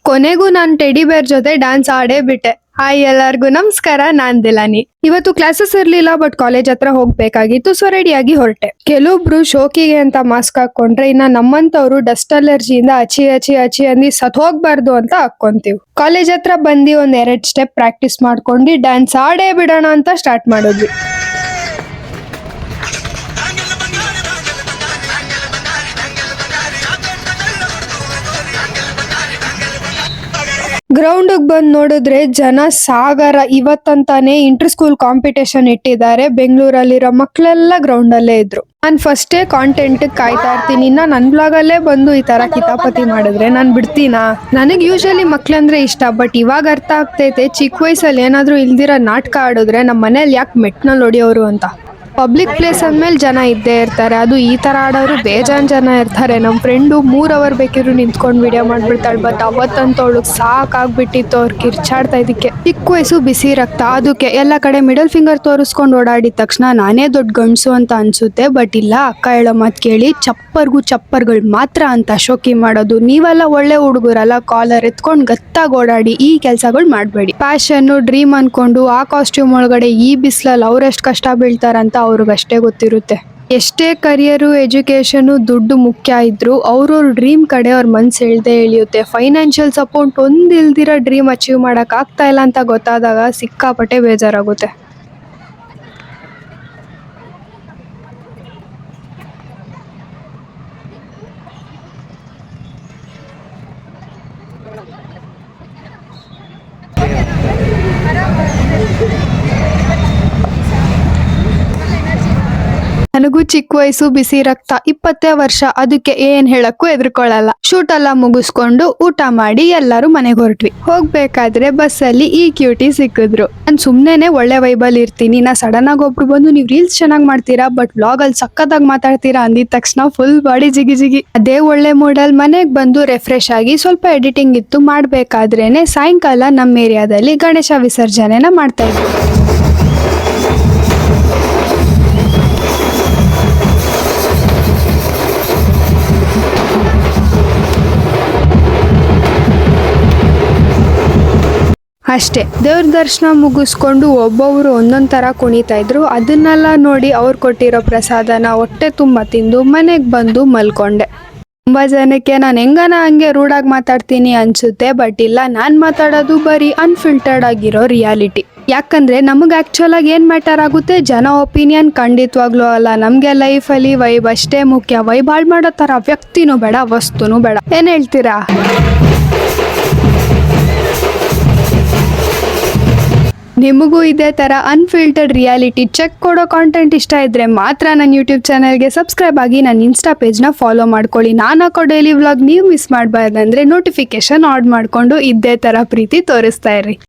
ಕೊನೆಗೂ ನಾನು ಟೆಡಿ ಬೇರ್ ಜೊತೆ ಡ್ಯಾನ್ಸ್ ಆಡೇ ಬಿಟ್ಟೆ. ಹಾಯ್ ಎಲ್ಲರಿಗೂ ನಮಸ್ಕಾರ, ನಾನ್ ದಿಲಾನಿ. ಇವತ್ತು ಕ್ಲಾಸಸ್ ಇರ್ಲಿಲ್ಲ, ಬಟ್ ಕಾಲೇಜ್ ಹತ್ರ ಹೋಗ್ಬೇಕಾಗಿತ್ತು, ಸೊ ರೆಡಿಯಾಗಿ ಹೊರಟೆ. ಕೆಲವೊಬ್ರು ಶೋಕಿಗೆ ಅಂತ ಮಾಸ್ಕ್ ಹಾಕೊಂಡ್ರೆ, ಇನ್ನ ನಮ್ಮಂತವ್ರು ಡಸ್ಟ್ ಅಲರ್ಜಿಯಿಂದ ಅಚಿ ಅಚಿ ಅಚಿ ಅಂದಿ ಸತ್ ಹೋಗ್ಬಾರ್ದು ಅಂತ ಹಾಕೊಂತೀವಿ. ಕಾಲೇಜ್ ಹತ್ರ ಬಂದು ಒಂದ್ 2 ಸ್ಟೆಪ್ ಪ್ರಾಕ್ಟೀಸ್ ಮಾಡ್ಕೊಂಡು ಡ್ಯಾನ್ಸ್ ಆಡೇ ಬಿಡೋಣ ಅಂತ ಸ್ಟಾರ್ಟ್ ಮಾಡಿದ್ವಿ. ಗ್ರೌಂಡ್ ಬಂದ್ ನೋಡಿದ್ರೆ ಜನ ಸಾಗರ. ಇವತ್ತಂತಾನೆ ಇಂಟರ್ ಸ್ಕೂಲ್ ಕಾಂಪಿಟೇಷನ್ ಇಟ್ಟಿದ್ದಾರೆ. ಬೆಂಗಳೂರಲ್ಲಿರೋ ಮಕ್ಳೆಲ್ಲ ಗ್ರೌಂಡ್ ಅಲ್ಲೇ ಇದ್ರು. ನಾನ್ ಫಸ್ಟೇ ಕಾಂಟೆಂಟ್ ಕಾಯ್ತಾ ಇರ್ತೀನಿ. ನನ್ ಬ್ಲಾಗ್ ಅಲ್ಲೇ ಬಂದು ಈ ತರ ಕಿತಾಪತಿ ಮಾಡಿದ್ರೆ ನಾನ್ ಬಿಡ್ತೀನಾ? ನನಗ್ ಯೂಶಲಿ ಮಕ್ಳಂದ್ರೆ ಇಷ್ಟ, ಬಟ್ ಇವಾಗ ಅರ್ಥ ಆಗ್ತೈತೆ ಚಿಕ್ಕ ವಯಸ್ಸಲ್ಲಿ ಏನಾದ್ರೂ ಇಲ್ದಿರ ನಾಟಕ ಆಡಿದ್ರೆ ನಮ್ ಮನೇಲಿ ಯಾಕೆ ಮೆಟ್ನಲ್ಲಿ ಹೊಡಿಯೋರು ಅಂತ. ಪಬ್ಲಿಕ್ ಪ್ಲೇಸ್ ಅಂದ್ಮೇಲೆ ಜನ ಇದ್ದೇ ಇರ್ತಾರೆ. ಅದು ಈ ತರ ಆಡೋರು ಬೇಜಾನ್ ಜನ ಇರ್ತಾರೆ. ನಮ್ ಫ್ರೆಂಡು 3 ಅವರ್ ಬೇಕಿದ್ರು ನಿಂತ್ಕೊಂಡು ವಿಡಿಯೋ ಮಾಡ್ಬಿಡ್ತಾಳೆ. ಬಟ್ ಅವತ್ತಂತ ಅವಳಿಗೆ ಸಾಕಾಗ್ಬಿಟ್ಟಿತ್ತು ಅವ್ರು ಕಿರ್ಚಾಡ್ತಾ ಇದಕ್ಕೆ. ಚಿಕ್ಕ ವಯಸ್ಸು ಬಿಸಿ ರಕ್ತ, ಅದಕ್ಕೆ ಎಲ್ಲ ಕಡೆ ಮಿಡಲ್ ಫಿಂಗರ್ ತೋರಿಸ್ಕೊಂಡು ಓಡಾಡಿದ ತಕ್ಷಣ ನಾನೇ ದೊಡ್ಡ ಗಂಡಸು ಅಂತ ಅನ್ಸುತ್ತೆ. ಬಟ್ ಇಲ್ಲ, ಅಕ್ಕ ಹೇಳೋ ಮಾತು ಕೇಳಿ, ಚಪ್ಪರ್ಗಳು ಮಾತ್ರ ಅಂತ ಶೋಕಿ ಮಾಡೋದು. ನೀವೆಲ್ಲ ಒಳ್ಳೆ ಹುಡುಗರಲ್ಲ, ಕಾಲರ್ ಎತ್ಕೊಂಡು ಗತ್ತಾಗಿ ಓಡಾಡಿ ಈ ಕೆಲ್ಸಗಳು ಮಾಡ್ಬೇಡಿ. ಪ್ಯಾಷನ್ ಡ್ರೀಮ್ ಅನ್ಕೊಂಡು ಆ ಕಾಸ್ಟ್ಯೂಮ್ ಒಳಗಡೆ ಈ ಬಿಸಿಲಲ್ಲಿ ಅವ್ರೆಷ್ಟು ಕಷ್ಟ ಬೀಳ್ತಾರಂತ ಅವ್ರಿಗಷ್ಟೇ ಗೊತ್ತಿರುತ್ತೆ. ಎಷ್ಟೇ ಕರಿಯರು, ಎಜುಕೇಶನ್, ದುಡ್ಡು ಮುಖ್ಯ ಇದ್ರು ಅವ್ರವ್ರ ಡ್ರೀಮ್ ಕಡೆ ಅವ್ರ ಮನ್ಸು ಎಳ್ದೇ ಎಳಿಯುತ್ತೆ. ಫೈನಾನ್ಷಿಯಲ್ ಸಪೋರ್ಟ್ ಒಂದಿಲ್ದಿರ ಡ್ರೀಮ್ ಅಚೀವ್ ಮಾಡಕ್ ಆಗ್ತಾ ಇಲ್ಲ ಅಂತ ಗೊತ್ತಾದಾಗ ಸಿಕ್ಕಾಪಟ್ಟೆ ಬೇಜಾರಾಗುತ್ತೆ. ನನಗೂ ಚಿಕ್ಕ ವಯಸ್ಸು ಬಿಸಿ ರಕ್ತ, 20 ವರ್ಷ, ಅದಕ್ಕೆ ಏನ್ ಹೇಳಕ್ಕೂ ಎದ್ರುಕೊಳ್ಳಲ್ಲ. ಶೂಟ್ ಎಲ್ಲ ಮುಗಿಸ್ಕೊಂಡು ಊಟ ಮಾಡಿ ಎಲ್ಲರೂ ಮನೆಗೆ ಹೊರಟ್ವಿ. ಹೋಗ್ಬೇಕಾದ್ರೆ ಬಸ್ಸಲ್ಲಿ ಈ ಕ್ಯೂಟಿ ಸಿಕ್ಕಿದ್ರು. ನಾನು ಸುಮ್ನೆ ಒಳ್ಳೆ ವೈಬಲ್ ಇರ್ತೀನಿ. ನಾ ಸಡನ್ ಆಗಿ ಒಬ್ರು ಬಂದು ನೀವ್ ರೀಲ್ಸ್ ಚೆನ್ನಾಗಿ ಮಾಡ್ತೀರಾ ಬಟ್ ವ್ಲಾಗ್ ಅಲ್ಲಿ ಸಕ್ಕತ್ತಾಗಿ ಮಾತಾಡ್ತೀರಾ ಅಂದಿದ ತಕ್ಷಣ ಫುಲ್ ಬಾಡಿ ಜಿಗಿ. ಅದೇ ಒಳ್ಳೆ ಮೂಡಲ್ ಮನೆಗ್ ಬಂದು ರಿಫ್ರೆಶ್ ಆಗಿ ಸ್ವಲ್ಪ ಎಡಿಟಿಂಗ್ ಇತ್ತು. ಮಾಡ್ಬೇಕಾದ್ರೇನೆ ಸಾಯಂಕಾಲ ನಮ್ಮ ಏರಿಯಾದಲ್ಲಿ ಗಣೇಶ ವಿಸರ್ಜನೆನ ಮಾಡ್ತಾ ಇದ್ವಿ. ಅಷ್ಟೇ, ದೇವ್ರ ದರ್ಶನ ಮುಗಿಸ್ಕೊಂಡು ಒಬ್ಬೊಬ್ರು ಒಂದೊಂದ್ ತರ ಕುಣಿತಾ ಇದ್ರು. ಅದನ್ನೆಲ್ಲ ನೋಡಿ ಅವ್ರು ಕೊಟ್ಟಿರೋ ಪ್ರಸಾದನ ಹೊಟ್ಟೆ ತುಂಬ ತಿಂದು ಮನೆಗೆ ಬಂದು ಮಲ್ಕೊಂಡೆ. ತುಂಬಾ ಜನಕ್ಕೆ ನಾನು ಹೆಂಗನ ಹಂಗೆ ರೂಢಾಗಿ ಮಾತಾಡ್ತೀನಿ ಅನ್ಸುತ್ತೆ, ಬಟ್ ಇಲ್ಲ, ನಾನ್ ಮಾತಾಡೋದು ಬರೀ ಅನ್ಫಿಲ್ಟರ್ಡ್ ಆಗಿರೋ ರಿಯಾಲಿಟಿ. ಯಾಕಂದ್ರೆ ನಮಗ್ ಆಕ್ಚುಲ್ ಆಗಿ ಏನ್ ಮ್ಯಾಟರ್ ಆಗುತ್ತೆ, ಜನ ಒಪಿನಿಯನ್ ಖಂಡಿತವಾಗ್ಲೂ ಅಲ್ಲ. ನಮ್ಗೆ ಲೈಫಲ್ಲಿ ವೈಬ್ ಅಷ್ಟೇ ಮುಖ್ಯ. ವೈಬ್ ಹಾಳ್ ಮಾಡೋ ತರ ವ್ಯಕ್ತಿನೂ ಬೇಡ, ವಸ್ತುನೂ ಬೇಡ. ಏನ್ ಹೇಳ್ತೀರಾ? ನಿಮಗೂ ಇದೇ ತರ ಅನ್ಫಿಲ್ಟರ್ಡ್ ರಿಯಾಲಿಟಿ ಚೆಕ್ ಕೊಡೋ ಕಾಂಟೆಂಟ್ ಇಷ್ಟ ಇದ್ರೆ ಮಾತ್ರ ನನ್ನ ಯೂಟ್ಯೂಬ್ ಚಾನಲ್ಗೆ ಸಬ್ಸ್ಕ್ರೈಬ್ ಆಗಿ ನನ್ನ ಇನ್ಸ್ಟಾ ಪೇಜ್ನ ಫಾಲೋ ಮಾಡ್ಕೊಳ್ಳಿ. ನಾನು ಹಾಕೋ ಡೈಲಿ ವ್ಲಾಗ್ ನೀವು ಮಿಸ್ ಮಾಡಬಾರ್ದಂದ್ರೆ ನೋಟಿಫಿಕೇಶನ್ ಆನ್ ಮಾಡ್ಕೊಂಡು ಇದೇ ತರ ಪ್ರೀತಿ ತೋರಿಸ್ತಾ ಇರ್ರಿ.